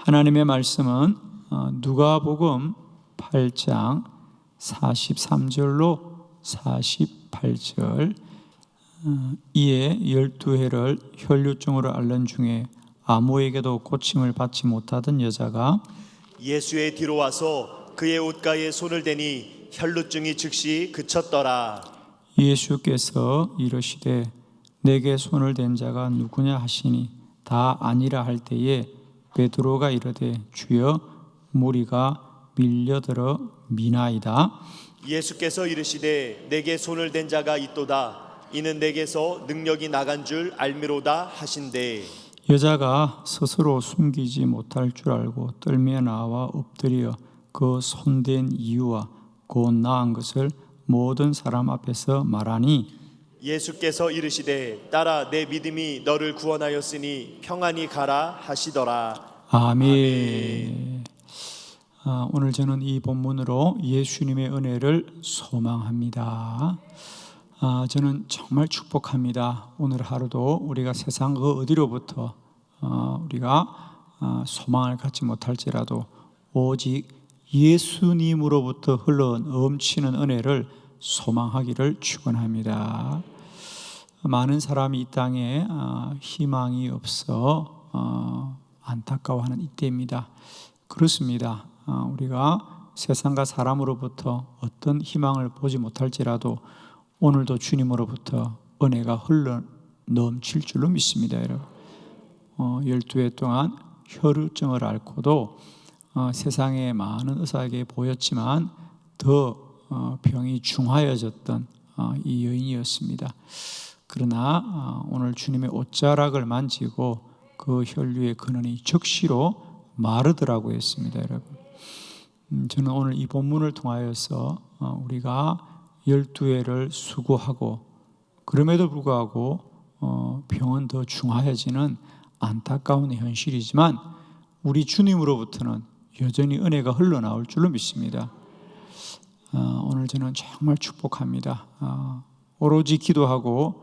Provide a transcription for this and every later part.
하나님의 말씀은 누가복음 8장 43절로 48절 이에 12해를 혈류증으로 앓는 중에 아무에게도 고침을 받지 못하던 여자가 예수의 뒤로 와서 그의 옷가에 손을 대니 혈루증이 즉시 그쳤더라. 예수께서 이르시되 내게 손을 댄 자가 누구냐 하시니 다 아니라 할 때에 베드로가 이르되 주여 무리가 밀려들어 미나이다. 예수께서 이르시되 내게 손을 댄 자가 있도다. 이는 내게서 능력이 나간 줄 알미로다 하신대. 여자가 스스로 숨기지 못할 줄 알고 떨며 나와 엎드려 그 손댄 이유와 곧 나은 것을 모든 사람 앞에서 말하니 예수께서 이르시되 딸아 내 믿음이 너를 구원하였으니 평안히 가라 하시더라. 아멘. 오늘 저는 이 본문으로 예수님의 은혜를 소망합니다. 저는 정말 축복합니다. 오늘 하루도 우리가 세상 그 어디로부터 우리가 소망을 갖지 못할지라도 오직 예수님으로부터 흘러 넘치는 은혜를 소망하기를 축원합니다. 많은 사람이 이 땅에 희망이 없어 안타까워하는 이때입니다. 그렇습니다. 우리가 세상과 사람으로부터 어떤 희망을 보지 못할지라도 오늘도 주님으로부터 은혜가 흘러 넘칠 줄로 믿습니다. 여러분 12해 동안 혈루증을 앓고도 세상에 많은 의사에게 보였지만 더 병이 중하여졌던 이 여인이었습니다. 그러나 오늘 주님의 옷자락을 만지고 그 혈류의 근원이 즉시로 마르더라고 했습니다. 여러분 저는 오늘 이 본문을 통하여서 우리가 12해를 수고하고 그럼에도 불구하고 병은 더 중하여지는 안타까운 현실이지만 우리 주님으로부터는 여전히 은혜가 흘러나올 줄로 믿습니다. 오늘 저는 정말 축복합니다. 오로지 기도하고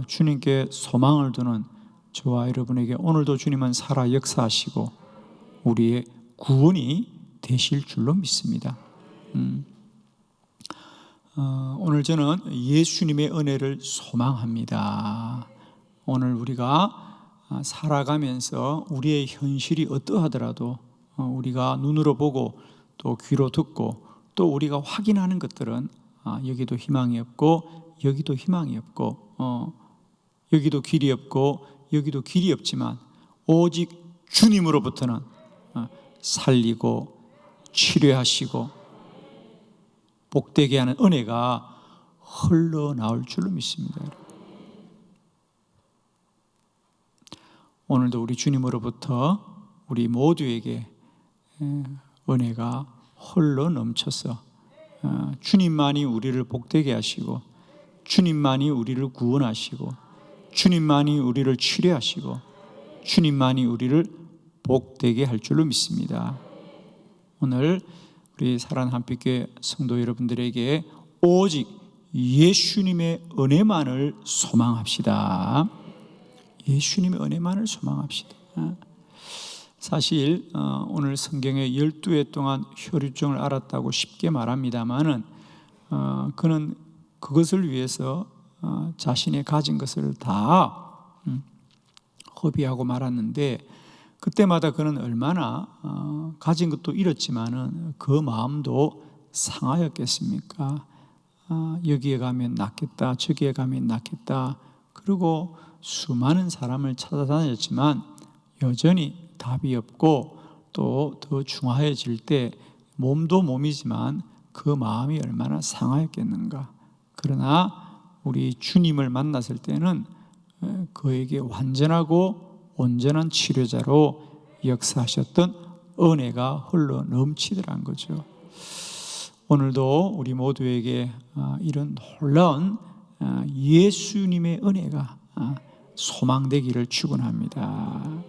주님께 소망을 두는 저와 여러분에게 오늘도 주님은 살아 역사하시고 우리의 구원이 되실 줄로 믿습니다. 오늘 저는 예수님의 은혜를 소망합니다. 오늘 우리가 살아가면서 우리의 현실이 어떠하더라도 우리가 눈으로 보고 또 귀로 듣고 또 우리가 확인하는 것들은 여기도 희망이 없고 여기도 희망이 없고 여기도 길이 없고 여기도 길이 없지만 오직 주님으로부터는 살리고 치료하시고 복되게 하는 은혜가 흘러나올 줄로 믿습니다. 오늘도 우리 주님으로부터 우리 모두에게 은혜가 흘러 넘쳐서 주님만이 우리를 복되게 하시고 주님만이 우리를 구원하시고 주님만이 우리를 치료하시고 주님만이 우리를 복되게 할 줄로 믿습니다. 오늘 우리 사랑하는 한빛교회 성도 여러분들에게 오직 예수님의 은혜만을 소망합시다. 예수님의 은혜만을 소망합시다. 사실 오늘 성경에 12해 동안 혈루증을 앓았다고 쉽게 말합니다마는 그는 그것을 위해서 자신의 가진 것을 다 허비하고 말았는데 그때마다 그는 얼마나 가진 것도 잃었지만은 그 마음도 상하였겠습니까? 여기에 가면 낫겠다, 저기에 가면 낫겠다. 그리고 수많은 사람을 찾아다녔지만 여전히 답이 없고 또 더 중하해질 때 몸도 몸이지만 그 마음이 얼마나 상하였겠는가. 그러나 우리 주님을 만났을 때는 그에게 완전하고 온전한 치료자로 역사하셨던 은혜가 흘러 넘치더란 거죠. 오늘도 우리 모두에게 이런 놀라운 예수님의 은혜가 소망되기를 축원합니다.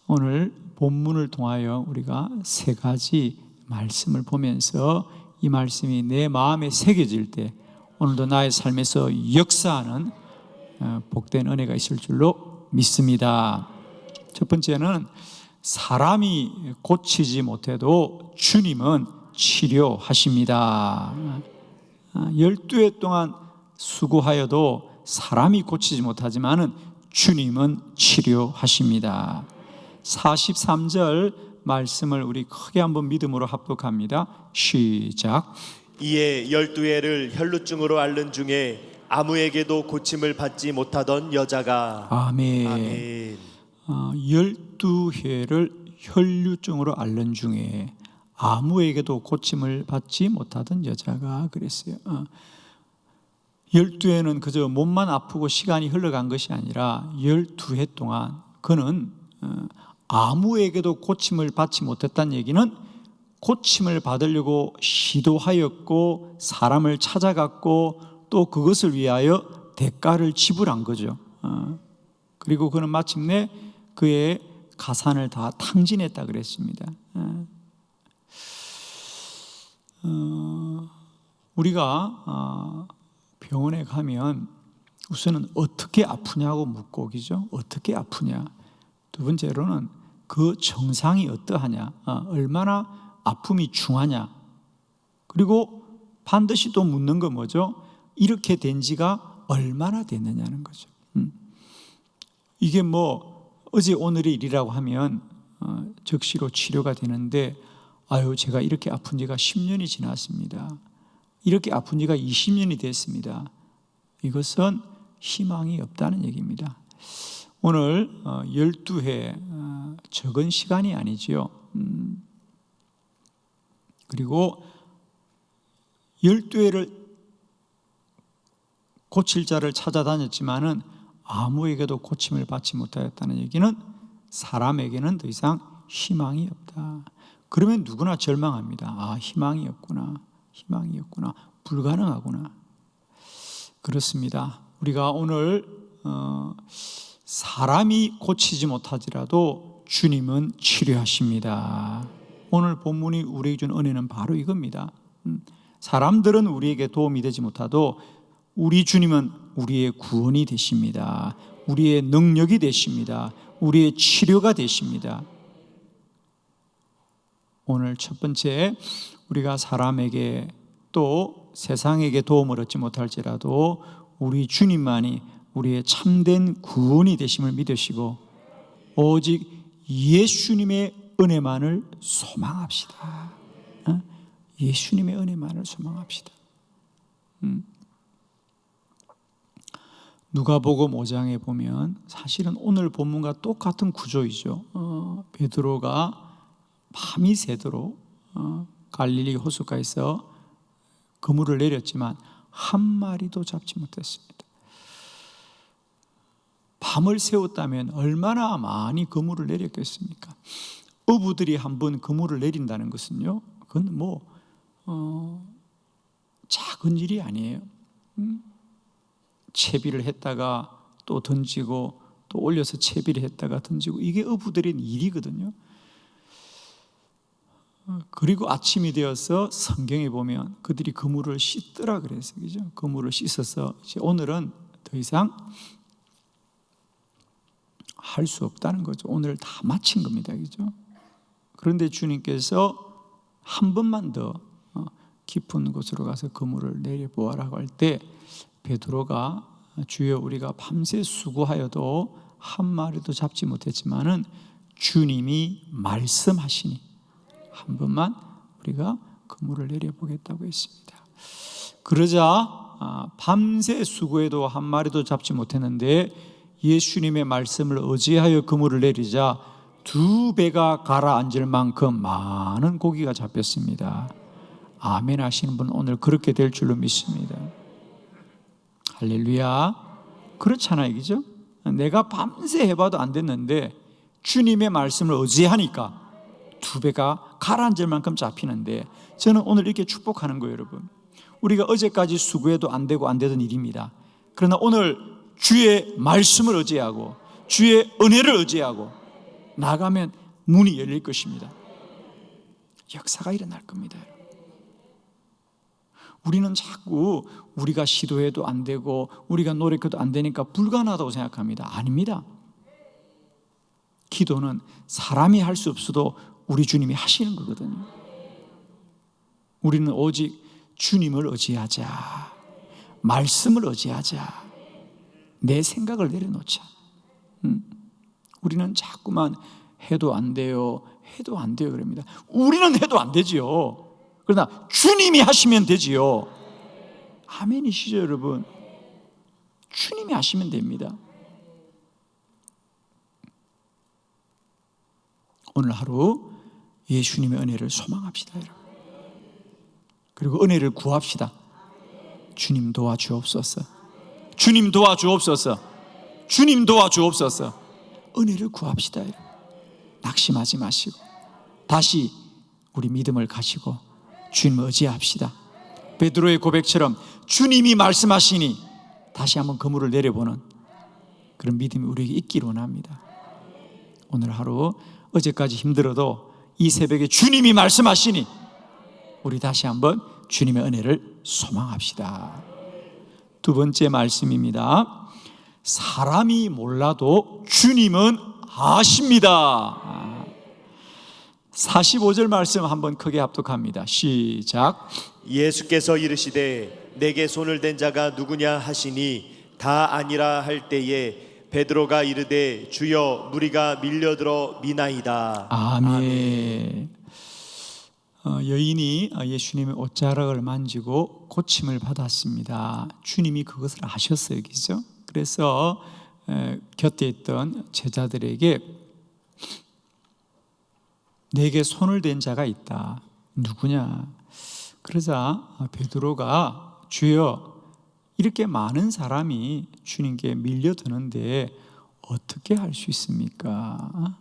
오늘 본문을 통하여 우리가 세 가지 말씀을 보면서 이 말씀이 내 마음에 새겨질 때 오늘도 나의 삶에서 역사하는 복된 은혜가 있을 줄로 믿습니다. 첫 번째는 사람이 고치지 못해도 주님은 치료하십니다. 12해 동안 수고하여도 사람이 고치지 못하지만은 주님은 치료하십니다. 43절 말씀을 우리 크게 한번 믿음으로 합독합니다. 시작. 이에 12해를 혈루증으로 앓는 중에 아무에게도 고침을 받지 못하던 여자가 아멘. 아멘. 12해를 혈류증으로 앓는 중에 아무에게도 고침을 받지 못하던 여자가 그랬어요. 12해는 그저 몸만 아프고 시간이 흘러간 것이 아니라 12해 동안 그는 아무에게도 고침을 받지 못했다는 얘기는 고침을 받으려고 시도하였고 사람을 찾아갔고 또 그것을 위하여 대가를 지불한 거죠. 그리고 그는 마침내 그의 가산을 다 탕진했다 그랬습니다. 우리가 병원에 가면 우선은 어떻게 아프냐고 묻고 오기죠. 어떻게 아프냐. 두 번째로는 그 증상이 어떠하냐, 얼마나 아픔이 중하냐. 그리고 반드시 또 묻는 거 뭐죠? 이렇게 된 지가 얼마나 됐느냐는 거죠. 이게 뭐 어제 오늘의 일이라고 하면 즉시로 치료가 되는데, 아유 제가 이렇게 아픈 지가 10년이 지났습니다, 이렇게 아픈 지가 20년이 됐습니다, 이것은 희망이 없다는 얘기입니다. 오늘 12해 적은 시간이 아니지요. 그리고 12해를 고칠 자를 찾아다녔지만은 아무에게도 고침을 받지 못하였다는 얘기는 사람에게는 더 이상 희망이 없다. 그러면 누구나 절망합니다. 아, 희망이 없구나, 희망이 없구나, 불가능하구나. 그렇습니다. 우리가 오늘 사람이 고치지 못하더라도 주님은 치료하십니다. 오늘 본문이 우리에게 준 은혜는 바로 이겁니다. 사람들은 우리에게 도움이 되지 못하도 우리 주님은 우리의 구원이 되십니다. 우리의 능력이 되십니다. 우리의 치료가 되십니다. 오늘 첫 번째, 우리가 사람에게 또 세상에게 도움을 얻지 못할지라도 우리 주님만이 우리의 참된 구원이 되심을 믿으시고 오직 예수님의 은혜만을 소망합시다. 예수님의 은혜만을 소망합시다. 누가복음 5장에 보면 사실은 오늘 본문과 똑같은 구조이죠. 베드로가 밤이 새도록 갈릴리 호숫가에서 그물을 내렸지만 한 마리도 잡지 못했습니다. 밤을 새웠다면 얼마나 많이 그물을 내렸겠습니까? 어부들이 한번 그물을 내린다는 것은요, 그건 뭐 작은 일이 아니에요. 채비를 했다가 또 던지고 또 올려서 채비를 했다가 던지고, 이게 어부들의 일이거든요. 그리고 아침이 되어서 성경에 보면 그들이 그물을 씻더라 그랬어요. 그죠? 그물을 씻어서 이제 오늘은 더 이상 할 수 없다는 거죠. 오늘 다 마친 겁니다. 그죠? 그런데 주님께서 한 번만 더 깊은 곳으로 가서 그물을 내려보아라고 할 때 베드로가 주여 우리가 밤새 수고하여도 한 마리도 잡지 못했지만은 주님이 말씀하시니 한 번만 우리가 그물을 내려보겠다고 했습니다. 그러자 밤새 수고해도 한 마리도 잡지 못했는데 예수님의 말씀을 의지하여 그물을 내리자 2배가 가라앉을 만큼 많은 고기가 잡혔습니다. 아멘 하시는 분 오늘 그렇게 될 줄로 믿습니다. 할렐루야. 그렇잖아요, 그죠? 내가 밤새 해봐도 안 됐는데 주님의 말씀을 의지하니까 2배가 가라앉을 만큼 잡히는데, 저는 오늘 이렇게 축복하는 거예요. 여러분, 우리가 어제까지 수고해도 안 되고 안 되던 일입니다. 그러나 오늘 주의 말씀을 의지하고 주의 은혜를 의지하고 나가면 문이 열릴 것입니다. 역사가 일어날 겁니다. 우리는 자꾸 우리가 시도해도 안 되고 우리가 노력해도 안 되니까 불가능하다고 생각합니다. 아닙니다. 기도는 사람이 할 수 없어도 우리 주님이 하시는 거거든요. 우리는 오직 주님을 의지하자, 말씀을 의지하자, 내 생각을 내려놓자. 우리는 자꾸만 해도 안 돼요, 해도 안 돼요 그럽니다. 우리는 해도 안 되지요. 그러나 주님이 하시면 되지요. 아멘이시죠 여러분? 주님이 하시면 됩니다. 오늘 하루 예수님의 은혜를 소망합시다 여러분. 그리고 은혜를 구합시다. 주님 도와주옵소서. 주님 도와주옵소서. 주님 도와주옵소서. 은혜를 구합시다 여러분. 낙심하지 마시고 다시 우리 믿음을 가지고 주님을 의지합시다. 베드로의 고백처럼 주님이 말씀하시니 다시 한번 그물을 내려보는 그런 믿음이 우리에게 있기를 원합니다. 오늘 하루 어제까지 힘들어도 이 새벽에 주님이 말씀하시니 우리 다시 한번 주님의 은혜를 소망합시다. 두 번째 말씀입니다. 사람이 몰라도 주님은 아십니다. 45절 말씀 한번 크게 합독합니다. 시작. 예수께서 이르시되 내게 손을 댄 자가 누구냐 하시니 다 아니라 할 때에 베드로가 이르되 주여 무리가 밀려들어 미나이다. 아멘. 여인이 예수님의 옷자락을 만지고 고침을 받았습니다. 주님이 그것을 아셨어요, 그죠? 그래서 곁에 있던 제자들에게 내게 손을 댄 자가 있다. 누구냐? 그러자 베드로가 주여 이렇게 많은 사람이 주님께 밀려드는데 어떻게 할 수 있습니까?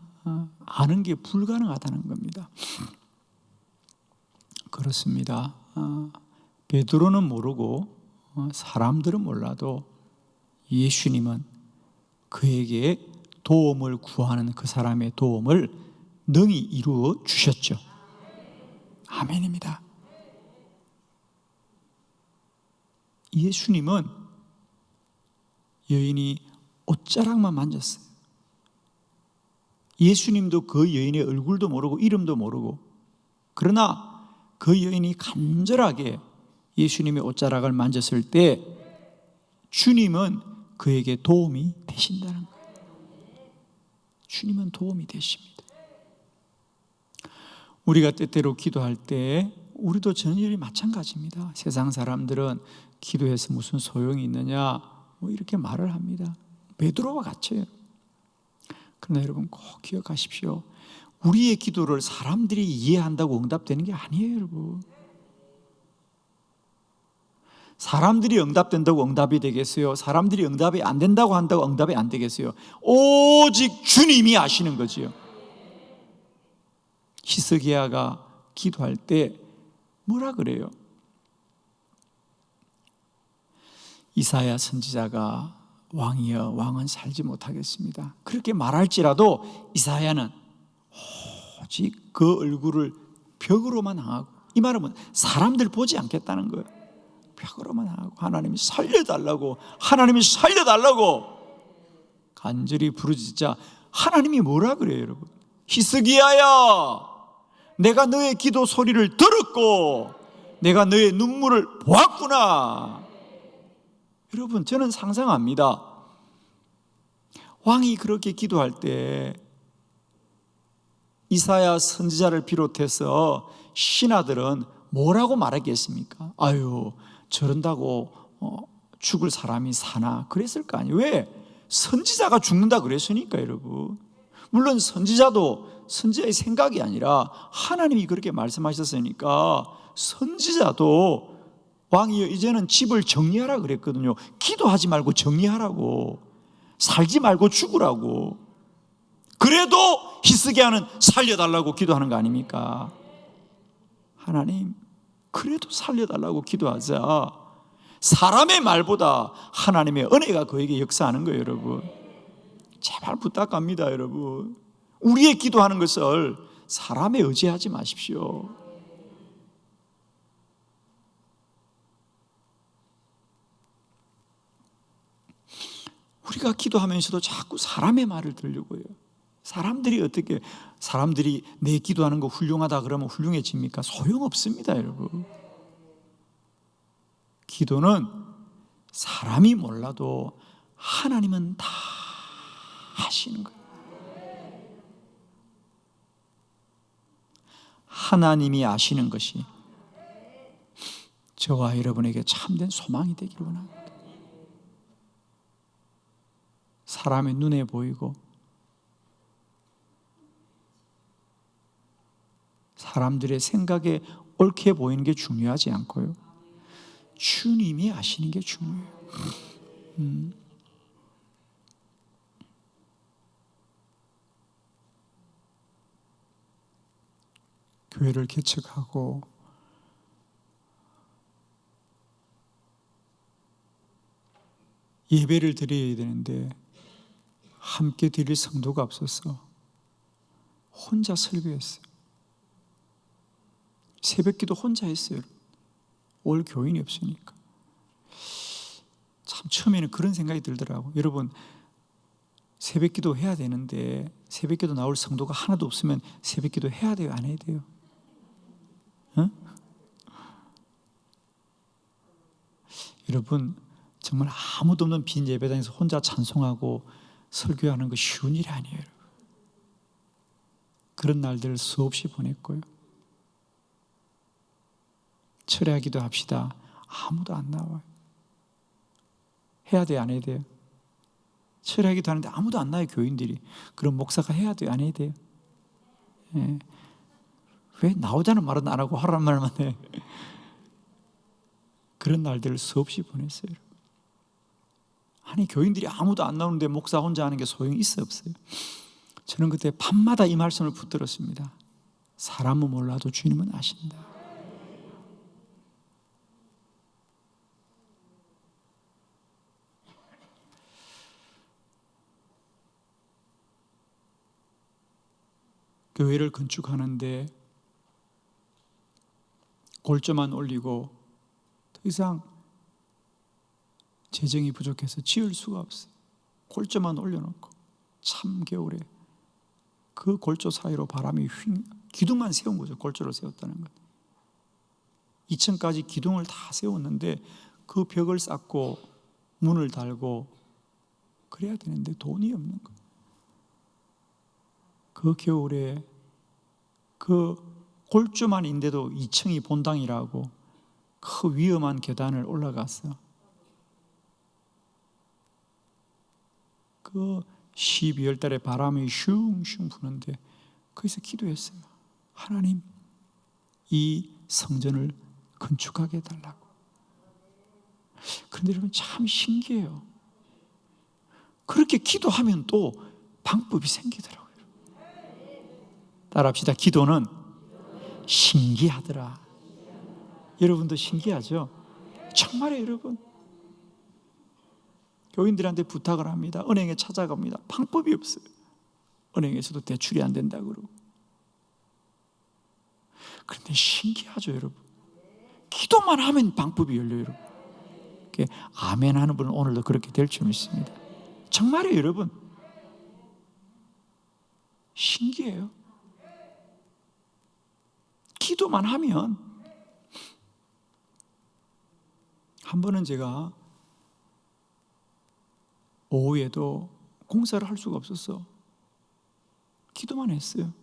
아는 게 불가능하다는 겁니다. 그렇습니다. 베드로는 모르고 사람들은 몰라도 예수님은 그에게 도움을 구하는 그 사람의 도움을 능히 이루어 주셨죠. 아멘입니다. 예수님은 여인이 옷자락만 만졌어요. 예수님도 그 여인의 얼굴도 모르고 이름도 모르고, 그러나 그 여인이 간절하게 예수님의 옷자락을 만졌을 때 주님은 그에게 도움이 되신다는 거예요. 주님은 도움이 되십니다. 우리가 때때로 기도할 때 우리도 전율이 마찬가지입니다. 세상 사람들은 기도해서 무슨 소용이 있느냐 뭐 이렇게 말을 합니다. 베드로와 같아요. 그러나 여러분 꼭 기억하십시오. 우리의 기도를 사람들이 이해한다고 응답되는 게 아니에요, 여러분. 사람들이 응답된다고 응답이 되겠어요? 사람들이 응답이 안 된다고 한다고 응답이 안 되겠어요? 오직 주님이 아시는 거지요. 히스기야가 기도할 때 뭐라 그래요? 이사야 선지자가 왕이여 왕은 살지 못하겠습니다. 그렇게 말할지라도 이사야는 오직 그 얼굴을 벽으로만 향하고, 이 말은 사람들 보지 않겠다는 거예요. 벽으로만 향하고 하나님이 살려달라고, 하나님이 살려달라고 간절히 부르짖자 하나님이 뭐라 그래요, 여러분? 히스기야야, 내가 너의 기도 소리를 들었고 내가 너의 눈물을 보았구나. 여러분, 저는 상상합니다. 왕이 그렇게 기도할 때 이사야 선지자를 비롯해서 신하들은 뭐라고 말하겠습니까? 아유, 저런다고 죽을 사람이 사나 그랬을 거 아니에요. 왜? 선지자가 죽는다 그랬으니까. 여러분, 물론 선지자의 생각이 아니라 하나님이 그렇게 말씀하셨으니까 선지자도 왕이여 이제는 집을 정리하라 그랬거든요. 기도하지 말고 정리하라고, 살지 말고 죽으라고. 그래도 히스기야는 살려달라고 기도하는 거 아닙니까? 하나님, 그래도 살려달라고 기도하자. 사람의 말보다 하나님의 은혜가 그에게 역사하는 거예요, 여러분. 제발 부탁합니다, 여러분. 우리의 기도하는 것을 사람에 의지하지 마십시오. 우리가 기도하면서도 자꾸 사람의 말을 들려고 해요. 사람들이 어떻게, 사람들이 내 기도하는 거 훌륭하다 그러면 훌륭해집니까? 소용없습니다, 여러분. 기도는 사람이 몰라도 하나님은 다 하시는 거예요. 하나님이 아시는 것이 저와 여러분에게 참된 소망이 되기를 원합니다. 사람의 눈에 보이고 사람들의 생각에 옳게 보이는 게 중요하지 않고요, 주님이 아시는 게 중요해요. 교회를 개척하고 예배를 드려야 되는데 함께 드릴 성도가 없어서 혼자 설교했어요. 새벽기도 혼자 했어요. 올 교인이 없으니까. 참 처음에는 그런 생각이 들더라고요. 여러분, 새벽기도 해야 되는데 새벽기도 나올 성도가 하나도 없으면 새벽기도 해야 돼요, 안 해야 돼요? 여러분, 정말 아무도 없는 빈 예배당에서 혼자 찬송하고 설교하는 거 쉬운 일이 아니에요. 여러분. 그런 날들을 수없이 보냈고요. 철회하기도 합시다. 아무도 안 나와요. 해야 돼요, 안 해야 돼요? 철회하기도 하는데 아무도 안 나와요, 교인들이. 그럼 목사가 해야 돼요, 안 해야 돼요? 예. 왜 나오자는 말은 안 하고 하라는 말만 해? 그런 날들을 수없이 보냈어요. 아니, 교인들이 아무도 안 나오는데 목사 혼자 하는 게 소용이 있어 없어요? 저는 그때 밤마다 이 말씀을 붙들었습니다. 사람은 몰라도 주님은 아신다. 교회를 건축하는데 골조만 올리고 더 이상 재정이 부족해서 지을 수가 없어요. 골조만 올려놓고 참 겨울에 그 골조 사이로 바람이 기둥만 세운 거죠. 골조를 세웠다는 것. 2층까지 기둥을 다 세웠는데 그 벽을 쌓고 문을 달고 그래야 되는데 돈이 없는 거예요. 그 겨울에 그 골조만인데도 2층이 본당이라고 그 위험한 계단을 올라갔어. 그 12월 달에 바람이 슝슝 부는데 거기서 기도했어요. 하나님, 이 성전을 건축하게 해달라고. 그런데 여러분, 참 신기해요. 그렇게 기도하면 또 방법이 생기더라고요. 따라합시다. 기도는 신기하더라. 여러분도 신기하죠? 정말요, 여러분. 교인들한테 부탁을 합니다. 은행에 찾아갑니다. 방법이 없어요. 은행에서도 대출이 안 된다 그러고. 그런데 신기하죠, 여러분. 기도만 하면 방법이 열려요, 여러분. 아멘 하는 분은 오늘도 그렇게 될 줄 믿습니다. 정말이에요, 여러분. 신기해요. 기도만 하면. 한 번은 제가 오후에도 공사를 할 수가 없었어. 기도만 했어요.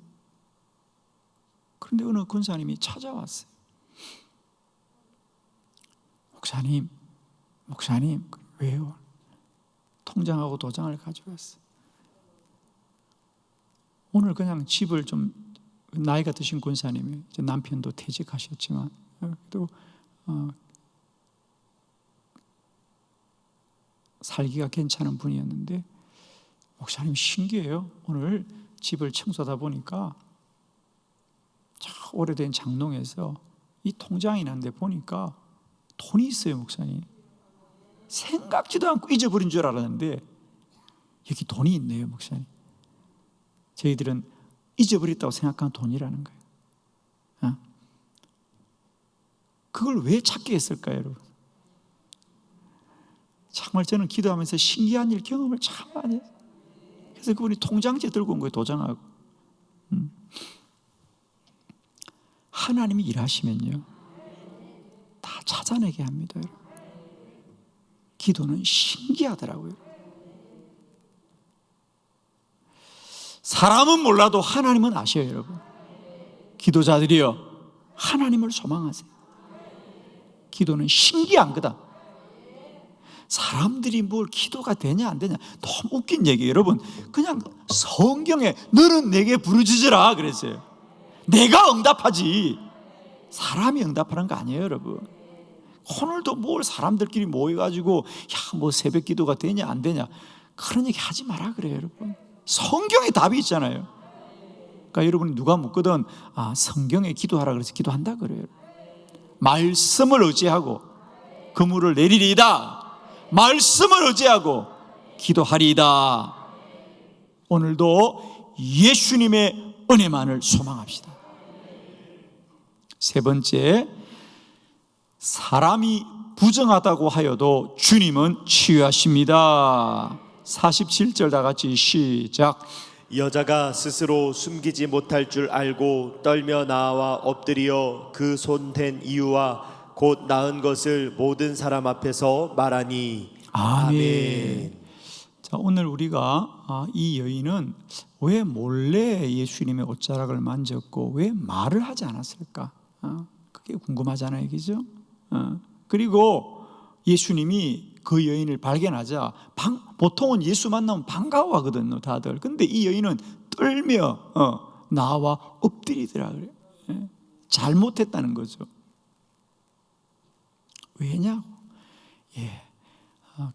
그런데 어느 권사님이 찾아왔어요. 목사님, 왜요? 통장하고 도장을 가져왔어요. 오늘 그냥 집을 좀, 나이가 드신 권사님이, 남편도 퇴직하셨지만 또 살기가 괜찮은 분이었는데, 목사님 신기해요. 오늘 집을 청소하다 보니까 오래된 장롱에서 이 통장이 났는데 보니까 돈이 있어요, 목사님. 생각지도 않고 잊어버린 줄 알았는데 여기 돈이 있네요, 목사님. 저희들은 잊어버렸다고 생각하는 돈이라는 거예요. 그걸 왜 찾게 했을까요, 여러분? 정말 저는 기도하면서 신기한 일 경험을 참 많이 했어요. 그래서 그분이 통장지 들고 온 거예요. 도장하고. 하나님이 일하시면요 다 찾아내게 합니다. 여러분. 기도는 신기하더라고요. 사람은 몰라도 하나님은 아셔요. 여러분. 기도자들이요 하나님을 소망하세요. 기도는 신기한 거다. 사람들이 뭘 기도가 되냐 안 되냐 너무 웃긴 얘기예요. 여러분 그냥 성경에 너는 내게 부르짖으라 그랬어요. 내가 응답하지 사람이 응답하는 거 아니에요. 여러분 오늘도 뭘 사람들끼리 모여가지고 야 뭐 새벽 기도가 되냐 안 되냐 그런 얘기 하지 마라 그래요. 여러분 성경에 답이 있잖아요. 그러니까 여러분이 누가 묻거든 성경에 기도하라 그래서 기도한다 그래요. 말씀을 의지하고 그물을 내리리이다. 말씀을 의지하고 기도하리이다. 오늘도 예수님의 은혜만을 소망합시다. 세 번째, 사람이 부정하다고 하여도 주님은 치유하십니다. 47절 다 같이 시작. 여자가 스스로 숨기지 못할 줄 알고 떨며 나와 엎드려 그 손댄 이유와 곧 나은 것을 모든 사람 앞에서 말하니. 아멘. 자, 오늘 우리가 이 여인은 왜 몰래 예수님의 옷자락을 만졌고 왜 말을 하지 않았을까? 그게 궁금하잖아요, 그죠? 그리고 예수님이 그 여인을 발견하자 보통은 예수 만나면 반가워하거든요, 다들. 근데 이 여인은 떨며 나와 엎드리더라 그래요. 잘못했다는 거죠. 왜냐고?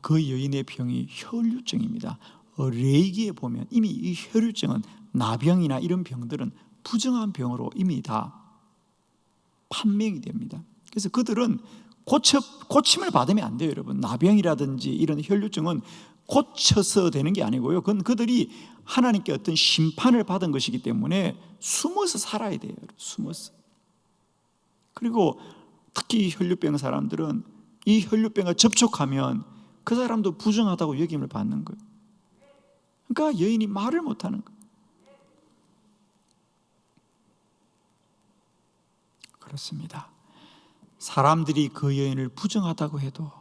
그 여인의 병이 혈류증입니다. 레이기에 보면 이미 이 혈류증은 나병이나 이런 병들은 부정한 병으로 이미 다 판명이 됩니다. 그래서 그들은 고침을 받으면 안 돼요, 여러분. 나병이라든지 이런 혈류증은 고쳐서 되는 게 아니고요. 그건 그들이 하나님께 어떤 심판을 받은 것이기 때문에 숨어서 살아야 돼요, 숨어서. 그리고 특히 혈류병 사람들은 이 혈류병과 접촉하면 그 사람도 부정하다고 여김을 받는 거예요. 그러니까 여인이 말을 못하는 거예요. 그렇습니다. 사람들이 그 여인을 부정하다고 해도,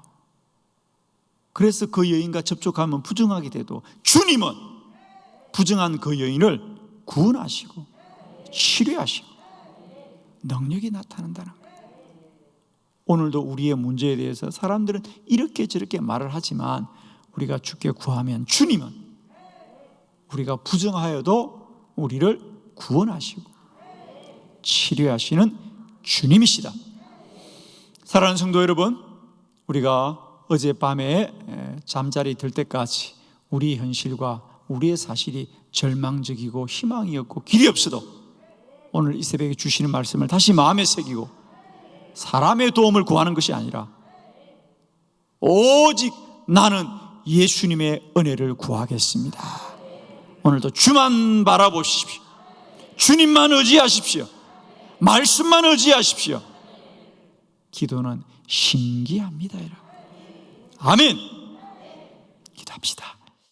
그래서 그 여인과 접촉하면 부정하게 돼도 주님은 부정한 그 여인을 구원하시고 치료하시고 능력이 나타난다는 거예요. 오늘도 우리의 문제에 대해서 사람들은 이렇게 저렇게 말을 하지만 우리가 주께 구하면 주님은 우리가 부정하여도 우리를 구원하시고 치료하시는 주님이시다. 사랑하는 성도 여러분, 우리가 어젯밤에 잠자리 들 때까지 우리 현실과 우리의 사실이 절망적이고 희망이 없고 길이 없어도 오늘 이 새벽에 주시는 말씀을 다시 마음에 새기고 사람의 도움을 구하는 것이 아니라 오직 나는 예수님의 은혜를 구하겠습니다. 오늘도 주만 바라보십시오. 주님만 의지하십시오. 말씀만 의지하십시오. 기도는 신기합니다, 여러분. 아멘. 기도합시다.